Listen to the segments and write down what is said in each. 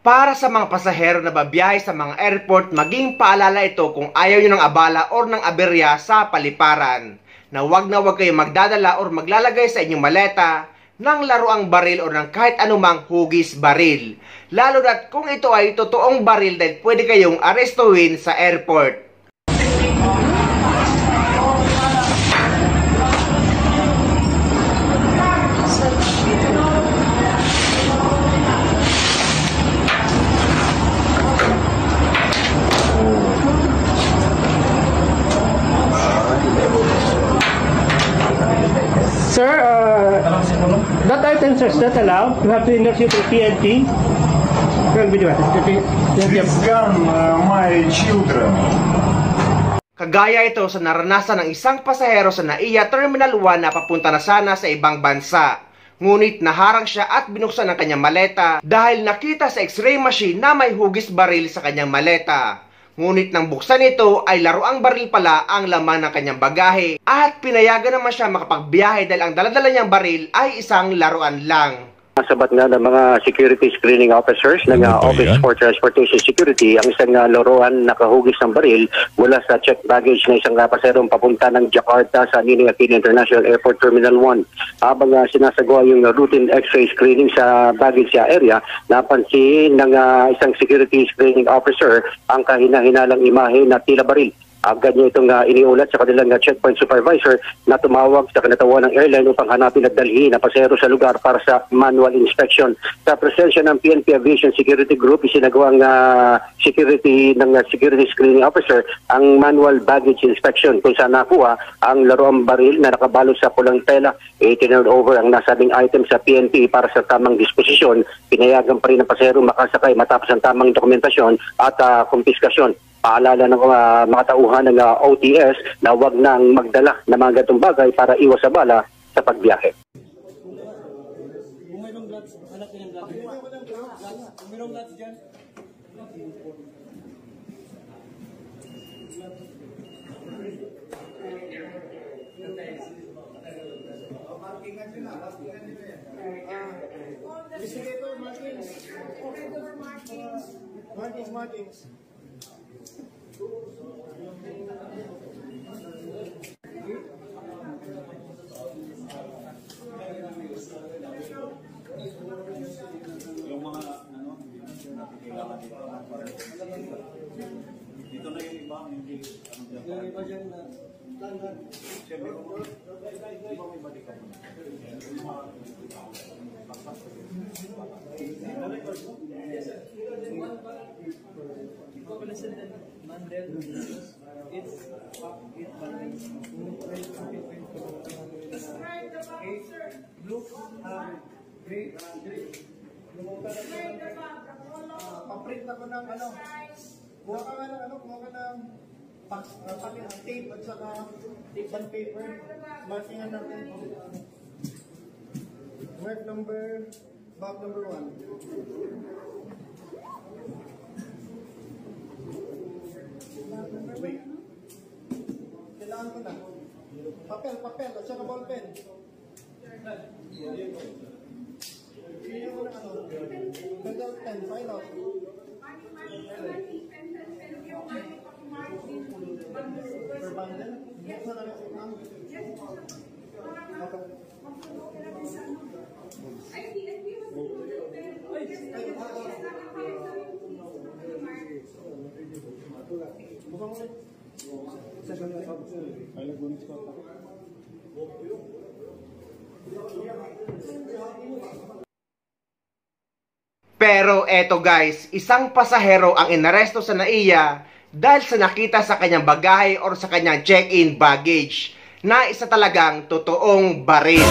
Para sa mga pasahero na babiyahe sa mga airport, maging paalala ito kung ayaw nyo ng abala or ng aberya sa paliparan. Na wag kayong magdadala or maglalagay sa inyong maleta ng laruang baril o ng kahit anumang hugis baril. Lalo na't kung ito ay totoong baril dahil pwede kayong arestuhin sa airport. Sir, that item is not allowed. You have to introduce it to PNP. This gun, my children. Kagaya ito sa naranasan ng isang pasahero sa NAIA Terminal 1 na papunta na sana sa ibang bansa. Ngunit naharang siya at binuksan ang kanyang maleta dahil nakita sa x-ray machine na may hugis baril sa kanyang maleta. Ngunit nang buksan ito ay laruang baril pala ang laman ng kanyang bagahe at pinayagan naman siya makapagbiyahe dahil ang daladala niyang baril ay isang laruan lang. Sabat nga ng mga security screening officers ng Office for Transportation Security ang isang laruan nakahugis ng baril mula sa checked baggage ng isang paserong papunta ng Jakarta sa Ninoy Aquino International Airport Terminal 1. Habang sinasagawa yung routine x-ray screening sa baggage area, napansin ng isang security screening officer ang kahina-hinalang imahe na tila baril. Agad niya itong iniulat sa kanilang checkpoint supervisor na tumawag sa kinatawan ng airline upang hanapin at dalhin na pasahero sa lugar para sa manual inspection. Sa presensya ng PNP Aviation Security Group, isinagawang security screening officer ang manual baggage inspection kung saan nakuha ang laruang baril na nakabalot sa pulang tela. Tinurn over ang nasabing item sa PNP para sa tamang disposisyon. Pinayagan pa rin ang pasahero makasakay matapos ang tamang dokumentasyon at kumpiskasyon. Paalala ng mga tauhan ng OTS na huwag nang magdala ng mga gatong bagay para iwas sa bala sa pagbiyahe. Markings. Yung mga kailangan dito dito na yung iba hindi yung iba dyan na siyempre di ba may balik ka Paprint ako ng kuha ka ng tape at saka bond paper. Markingan natin. Mark number, bag number 1. Wait. Kailangan ko na. Papel at saka ball pen. Bigyan ko na Federal pen, file out. Per bundle? Buksan na rin ang Pero eto guys, isang pasahero ang inaresto sa NAIA dahil sa nakita sa kanyang bagahe or sa kanyang check-in baggage na isa talagang totoong baril.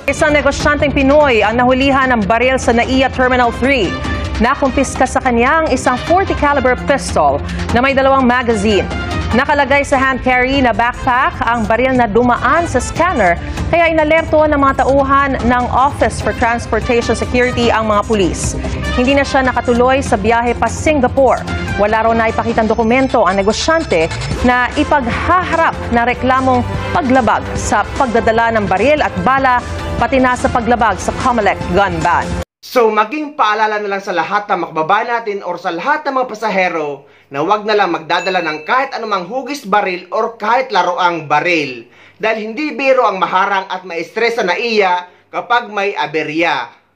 Isang negosyanteng Pinoy ang nahulihan ng baril sa NAIA Terminal 3. Nakumpiska sa kanyang isang .40 caliber pistol na may 2 magazine. Nakalagay sa hand carry na backpack ang baril na dumaan sa scanner kaya inalerto ng mga tauhan ng Office for Transportation Security ang mga pulis. Hindi na siya nakatuloy sa biyahe pa Singapore. Wala raw na ipakitang dokumento ang negosyante na ipaghaharap na reklamong paglabag sa pagdadala ng baril at bala pati na sa paglabag sa COMELEC gun ban. So maging paalala na lang sa lahat ng makababa natin or sa lahat ng mga pasahero na wag na lang magdadala ng kahit anumang hugis baril or kahit laroang baril. Dahil hindi biro ang maharang at maistresa na iya kapag may aberya.